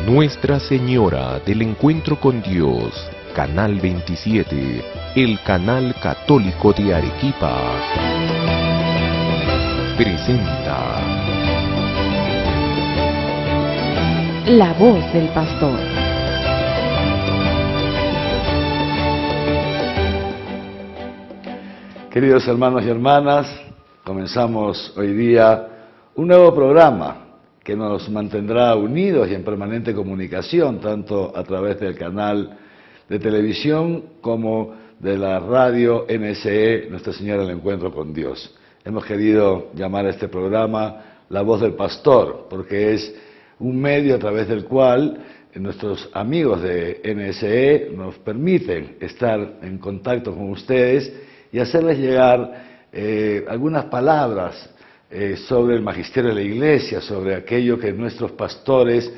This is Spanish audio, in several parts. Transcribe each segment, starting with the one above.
Nuestra Señora del Encuentro con Dios, Canal 27, el canal católico de Arequipa, presenta La Voz del Pastor. Queridos hermanos y hermanas, comenzamos hoy día un nuevo programa que nos mantendrá unidos y en permanente comunicación, tanto a través del canal de televisión como de la radio NSE, Nuestra Señora del Encuentro con Dios. Hemos querido llamar a este programa La Voz del Pastor, porque es un medio a través del cual nuestros amigos de NSE nos permiten estar en contacto con ustedes y hacerles llegar algunas palabras sobre el magisterio de la Iglesia, sobre aquello que nuestros pastores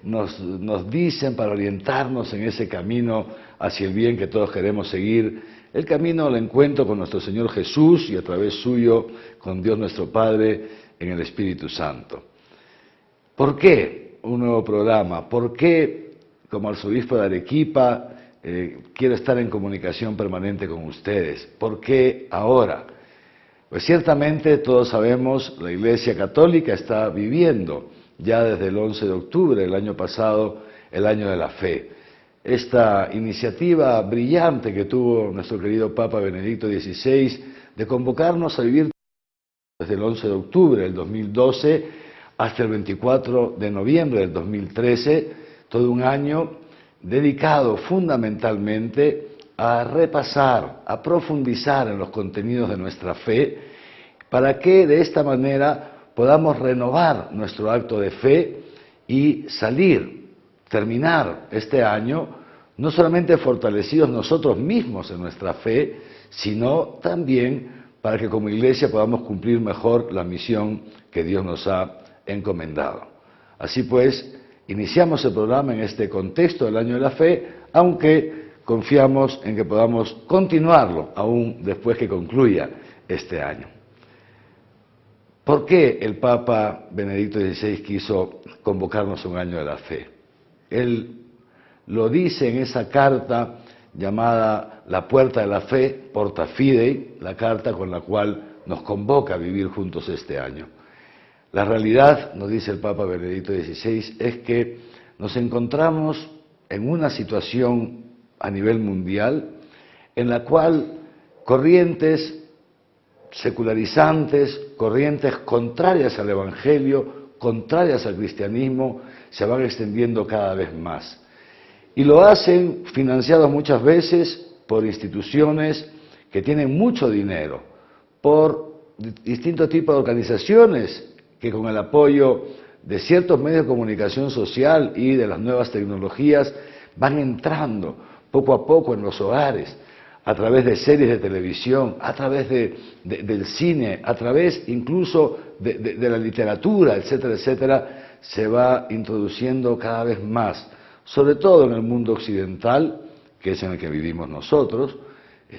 nos dicen para orientarnos en ese camino hacia el bien que todos queremos seguir, el camino al encuentro con nuestro Señor Jesús y a través suyo con Dios nuestro Padre en el Espíritu Santo. ¿Por qué un nuevo programa? ¿Por qué, como arzobispo de Arequipa, quiero estar en comunicación permanente con ustedes? ¿Por qué ahora? Pues ciertamente todos sabemos, la Iglesia Católica está viviendo ya desde el 11 de octubre del año pasado, el Año de la Fe. Esta iniciativa brillante que tuvo nuestro querido Papa Benedicto XVI de convocarnos a vivir desde el 11 de octubre del 2012 hasta el 24 de noviembre del 2013, todo un año dedicado fundamentalmente a repasar, a profundizar en los contenidos de nuestra fe, para que de esta manera podamos renovar nuestro acto de fe y terminar este año, no solamente fortalecidos nosotros mismos en nuestra fe, sino también para que como Iglesia podamos cumplir mejor la misión que Dios nos ha encomendado. Así pues, iniciamos el programa en este contexto del Año de la Fe, aunque confiamos en que podamos continuarlo aún después que concluya este año. ¿Por qué el Papa Benedicto XVI quiso convocarnos a un Año de la Fe? Él lo dice en esa carta llamada La Puerta de la Fe, Porta Fidei, la carta con la cual nos convoca a vivir juntos este año. La realidad, nos dice el Papa Benedicto XVI, es que nos encontramos en una situación a nivel mundial en la cual corrientes secularizantes, corrientes contrarias al Evangelio, contrarias al cristianismo, se van extendiendo cada vez más. Y lo hacen financiados muchas veces por instituciones que tienen mucho dinero, por distintos tipos de organizaciones que con el apoyo de ciertos medios de comunicación social y de las nuevas tecnologías van entrando poco a poco en los hogares, a través de series de televisión, a través del cine, a través incluso de la literatura, etcétera, etcétera, se va introduciendo cada vez más, sobre todo en el mundo occidental, que es en el que vivimos nosotros,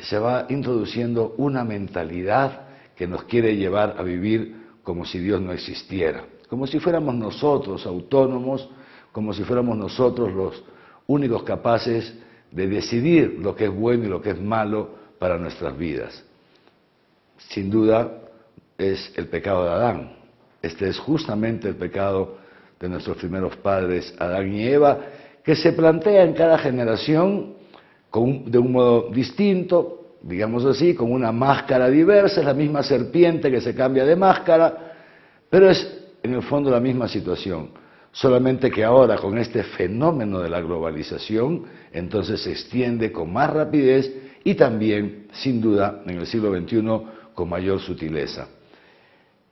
se va introduciendo una mentalidad que nos quiere llevar a vivir como si Dios no existiera, como si fuéramos nosotros autónomos, como si fuéramos nosotros los únicos capaces de decidir lo que es bueno y lo que es malo para nuestras vidas. Sin duda es el pecado de Adán. Este es justamente el pecado de nuestros primeros padres, Adán y Eva, que se plantea en cada generación de un modo distinto, digamos así, con una máscara diversa, es la misma serpiente que se cambia de máscara, pero es en el fondo la misma situación. Solamente que ahora con este fenómeno de la globalización, entonces se extiende con más rapidez y también, sin duda, en el siglo XXI, con mayor sutileza.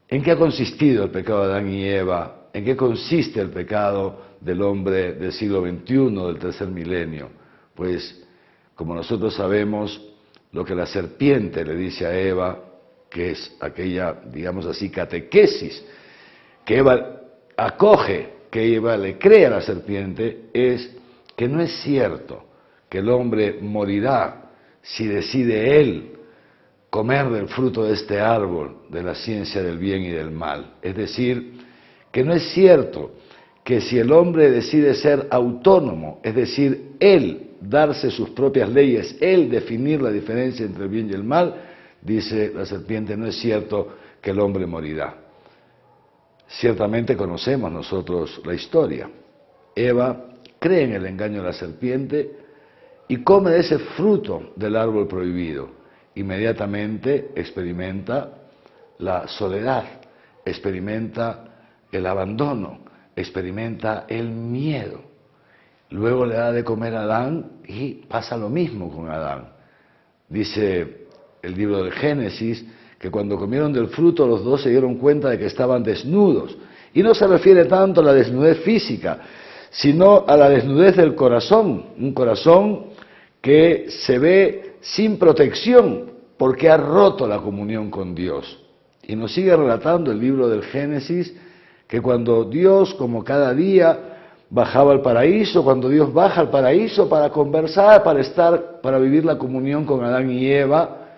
¿En qué ha consistido el pecado de Adán y Eva? ¿En qué consiste el pecado del hombre del siglo XXI, del tercer milenio? Pues, como nosotros sabemos, lo que la serpiente le dice a Eva, que es aquella, digamos así, catequesis, que Eva acoge, que Eva le cree a la serpiente, es que no es cierto que el hombre morirá si decide él comer del fruto de este árbol de la ciencia del bien y del mal. Es decir, que no es cierto que si el hombre decide ser autónomo, es decir, él darse sus propias leyes, él definir la diferencia entre el bien y el mal, dice la serpiente, no es cierto que el hombre morirá. Ciertamente conocemos nosotros la historia. Eva cree en el engaño de la serpiente y come de ese fruto del árbol prohibido. Inmediatamente experimenta la soledad, experimenta el abandono, experimenta el miedo. Luego le da de comer a Adán y pasa lo mismo con Adán. Dice el libro del Génesis que cuando comieron del fruto los dos se dieron cuenta de que estaban desnudos. Y no se refiere tanto a la desnudez física, sino a la desnudez del corazón, un corazón que se ve sin protección porque ha roto la comunión con Dios. Y nos sigue relatando el libro del Génesis que cuando Dios, como cada día, bajaba al paraíso, cuando Dios baja al paraíso para conversar, para vivir la comunión con Adán y Eva,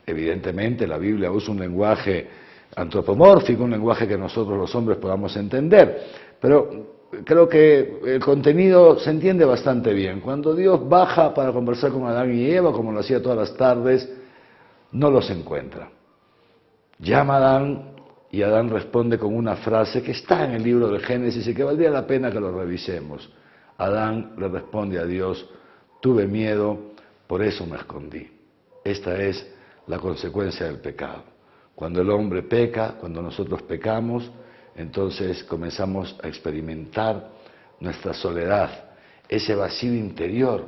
evidentemente la Biblia usa un lenguaje antropomórfico, un lenguaje que nosotros los hombres podamos entender, pero creo que el contenido se entiende bastante bien. Cuando Dios baja para conversar con Adán y Eva, como lo hacía todas las tardes, no los encuentra. Llama a Adán y Adán responde con una frase que está en el libro del Génesis y que valdría la pena que lo revisemos. Adán le responde a Dios, tuve miedo, por eso me escondí. Esta es la consecuencia del pecado. Cuando el hombre peca, cuando nosotros pecamos, entonces comenzamos a experimentar nuestra soledad, ese vacío interior,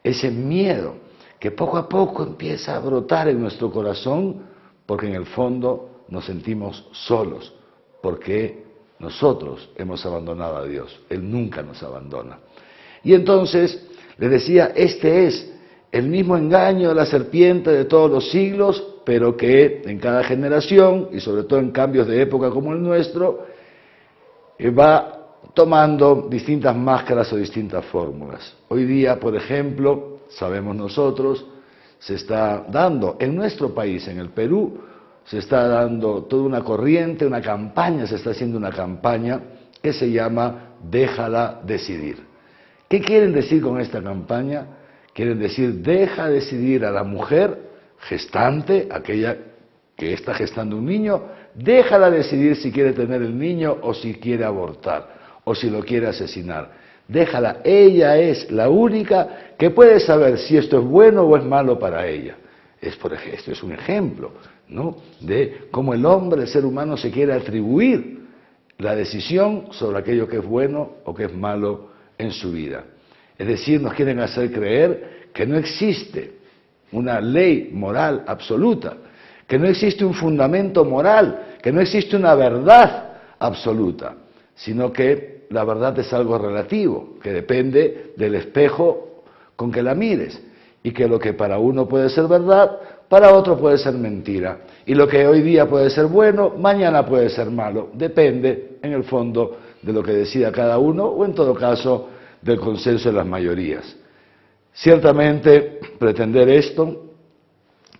ese miedo que poco a poco empieza a brotar en nuestro corazón, porque en el fondo nos sentimos solos, porque nosotros hemos abandonado a Dios, Él nunca nos abandona. Y entonces, les decía, este es el mismo engaño de la serpiente de todos los siglos, pero que en cada generación, y sobre todo en cambios de época como el nuestro, va tomando distintas máscaras o distintas fórmulas. Hoy día, por ejemplo, sabemos nosotros, se está dando en nuestro país, en el Perú, se está dando toda una corriente, una campaña, se está haciendo una campaña que se llama Déjala decidir. ¿Qué quieren decir con esta campaña? Quieren decir, deja decidir a la mujer gestante, aquella que está gestando un niño, déjala decidir si quiere tener el niño o si quiere abortar o si lo quiere asesinar. Déjala, ella es la única que puede saber si esto es bueno o es malo para ella. Esto es un ejemplo, ¿no?, de cómo el hombre, el ser humano, se quiere atribuir la decisión sobre aquello que es bueno o que es malo en su vida. Es decir, nos quieren hacer creer que no existe una ley moral absoluta, que no existe un fundamento moral, que no existe una verdad absoluta, sino que la verdad es algo relativo, que depende del espejo con que la mires, y que lo que para uno puede ser verdad, para otro puede ser mentira, y lo que hoy día puede ser bueno, mañana puede ser malo, depende en el fondo de lo que decida cada uno, o en todo caso del consenso de las mayorías. Ciertamente, pretender esto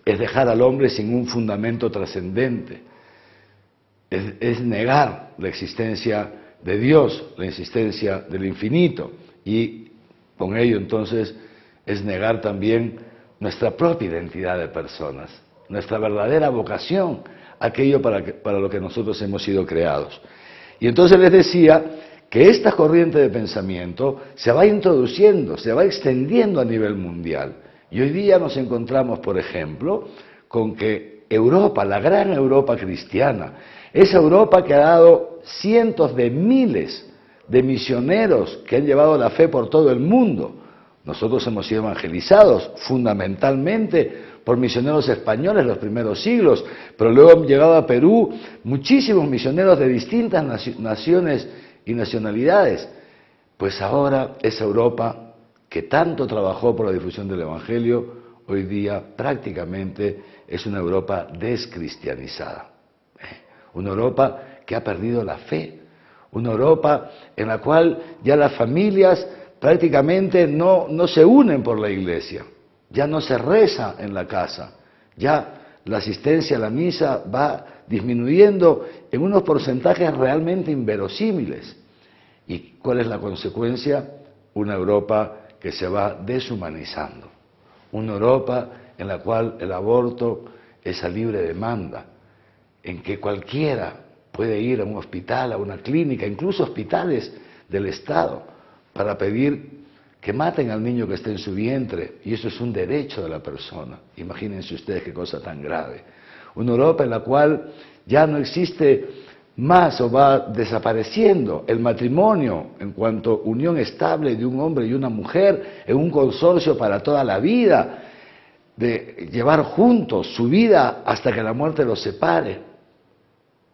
es dejar al hombre sin un fundamento trascendente, es negar la existencia de Dios, la existencia del infinito, y con ello entonces es negar también nuestra propia identidad de personas, nuestra verdadera vocación, aquello para lo que nosotros hemos sido creados. Y entonces les decía que esta corriente de pensamiento se va introduciendo, se va extendiendo a nivel mundial. Y hoy día nos encontramos, por ejemplo, con que Europa, la gran Europa cristiana, esa Europa que ha dado cientos de miles de misioneros que han llevado la fe por todo el mundo. Nosotros hemos sido evangelizados fundamentalmente por misioneros españoles en los primeros siglos, pero luego han llegado a Perú muchísimos misioneros de distintas naciones y nacionalidades. Pues ahora esa Europa que tanto trabajó por la difusión del Evangelio, hoy día prácticamente es una Europa descristianizada. Una Europa que ha perdido la fe, una Europa en la cual ya las familias prácticamente no se unen por la iglesia, ya no se reza en la casa, ya la asistencia a la misa va disminuyendo en unos porcentajes realmente inverosímiles. ¿Y cuál es la consecuencia? Una Europa que se va deshumanizando. Una Europa en la cual el aborto es a libre demanda, en que cualquiera puede ir a un hospital, a una clínica, incluso hospitales del Estado, para pedir que maten al niño que esté en su vientre, y eso es un derecho de la persona. Imagínense ustedes qué cosa tan grave. Una Europa en la cual ya no existe más o va desapareciendo el matrimonio en cuanto unión estable de un hombre y una mujer en un consorcio para toda la vida, de llevar juntos su vida hasta que la muerte los separe.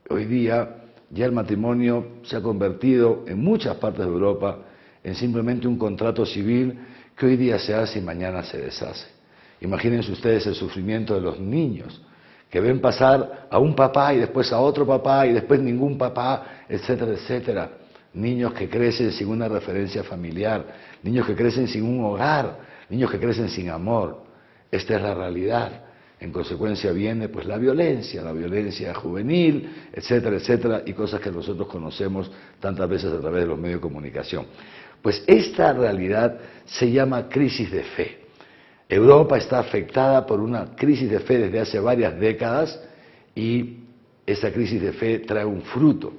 Hoy día ya el matrimonio se ha convertido en muchas partes de Europa en simplemente un contrato civil que hoy día se hace y mañana se deshace. Imagínense ustedes el sufrimiento de los niños, que ven pasar a un papá y después a otro papá y después ningún papá, etcétera, etcétera. Niños que crecen sin una referencia familiar, niños que crecen sin un hogar, niños que crecen sin amor. Esta es la realidad. En consecuencia viene pues la violencia juvenil, etcétera, etcétera, y cosas que nosotros conocemos tantas veces a través de los medios de comunicación. Pues esta realidad se llama crisis de fe. Europa está afectada por una crisis de fe desde hace varias décadas y esa crisis de fe trae un fruto,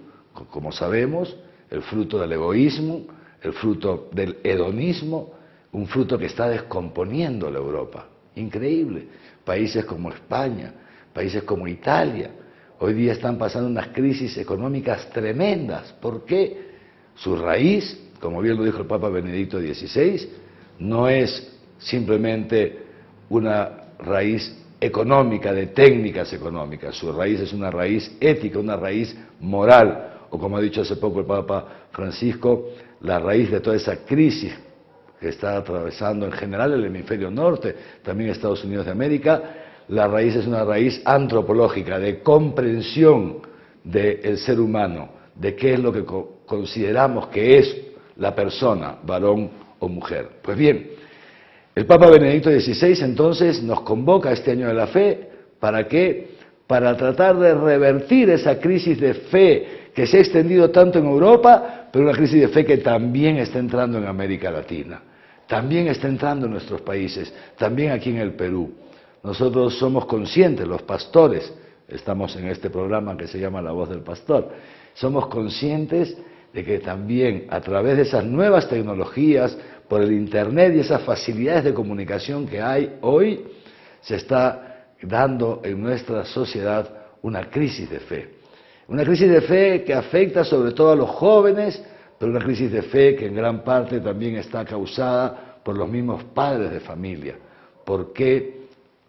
como sabemos, el fruto del egoísmo, el fruto del hedonismo, un fruto que está descomponiendo la Europa. Increíble. Países como España, países como Italia, hoy día están pasando unas crisis económicas tremendas. ¿Por qué? Su raíz, como bien lo dijo el Papa Benedicto XVI, no es simplemente una raíz económica, de técnicas económicas, su raíz es una raíz ética, una raíz moral, o como ha dicho hace poco el Papa Francisco, la raíz de toda esa crisis que está atravesando en general el hemisferio norte, también Estados Unidos de América, la raíz es una raíz antropológica, de comprensión del ser humano, de qué es lo que consideramos que es la persona, varón o mujer. Pues bien, el Papa Benedicto XVI entonces nos convoca este año de la fe, ¿para qué? Para tratar de revertir esa crisis de fe que se ha extendido tanto en Europa, pero una crisis de fe que también está entrando en América Latina, también está entrando en nuestros países, también aquí en el Perú. Nosotros somos conscientes, los pastores, estamos en este programa que se llama La Voz del Pastor, somos conscientes de que también a través de esas nuevas tecnologías, por el Internet y esas facilidades de comunicación que hay hoy, se está dando en nuestra sociedad una crisis de fe. Una crisis de fe que afecta sobre todo a los jóvenes, pero una crisis de fe que en gran parte también está causada por los mismos padres de familia, porque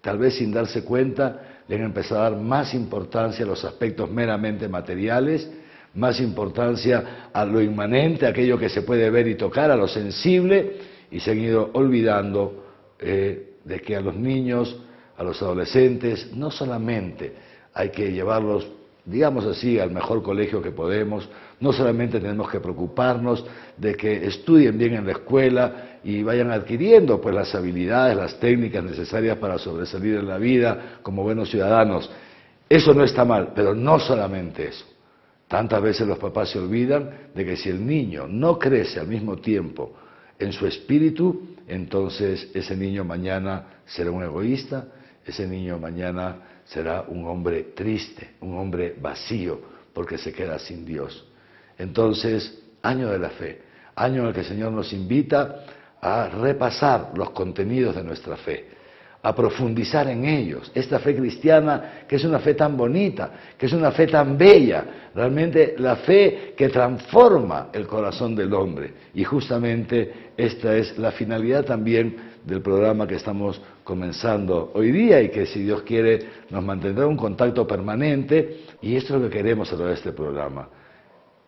tal vez sin darse cuenta le han empezado a dar más importancia a los aspectos meramente materiales, más importancia a lo inmanente, a aquello que se puede ver y tocar, a lo sensible, y se han ido olvidando de que a los niños, a los adolescentes, no solamente hay que llevarlos, digamos así, al mejor colegio que podemos, no solamente tenemos que preocuparnos de que estudien bien en la escuela y vayan adquiriendo pues las habilidades, las técnicas necesarias para sobresalir en la vida como buenos ciudadanos. Eso no está mal, pero no solamente eso. Tantas veces los papás se olvidan de que si el niño no crece al mismo tiempo en su espíritu, entonces ese niño mañana será un egoísta, ese niño mañana será un hombre triste, un hombre vacío, porque se queda sin Dios. Entonces, año de la fe, año en el que el Señor nos invita a repasar los contenidos de nuestra fe, a profundizar en ellos. Esta fe cristiana, que es una fe tan bonita, que es una fe tan bella, realmente la fe que transforma el corazón del hombre. Y justamente esta es la finalidad también del programa que estamos comenzando hoy día y que, si Dios quiere, nos mantendrá un contacto permanente. Y esto es lo que queremos a través de este programa,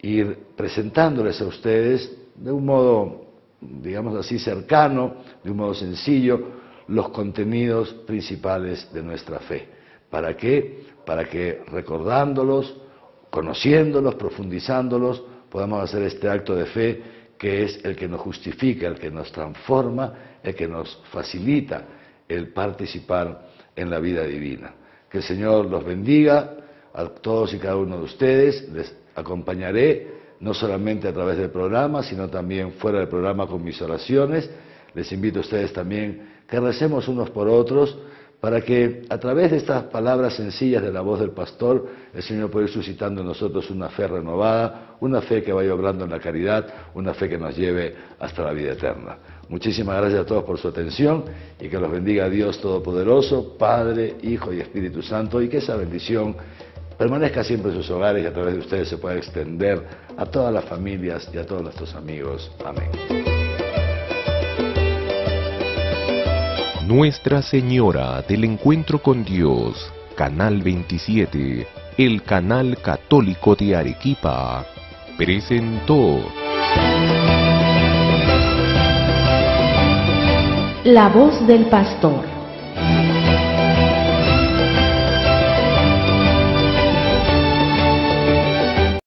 ir presentándoles a ustedes de un modo, digamos así, cercano, de un modo sencillo, los contenidos principales de nuestra fe. ¿Para qué? Para que recordándolos, conociéndolos, profundizándolos, podamos hacer este acto de fe que es el que nos justifica, el que nos transforma, el que nos facilita el participar en la vida divina. Que el Señor los bendiga a todos y cada uno de ustedes. Les acompañaré no solamente a través del programa, sino también fuera del programa con mis oraciones. Les invito a ustedes también que recemos unos por otros, para que a través de estas palabras sencillas de la voz del pastor, el Señor pueda ir suscitando en nosotros una fe renovada, una fe que vaya obrando en la caridad, una fe que nos lleve hasta la vida eterna. Muchísimas gracias a todos por su atención y que los bendiga Dios Todopoderoso, Padre, Hijo y Espíritu Santo, y que esa bendición permanezca siempre en sus hogares y a través de ustedes se pueda extender a todas las familias y a todos nuestros amigos. Amén. Nuestra Señora del Encuentro con Dios, Canal 27, el canal católico de Arequipa, presentó La voz del pastor.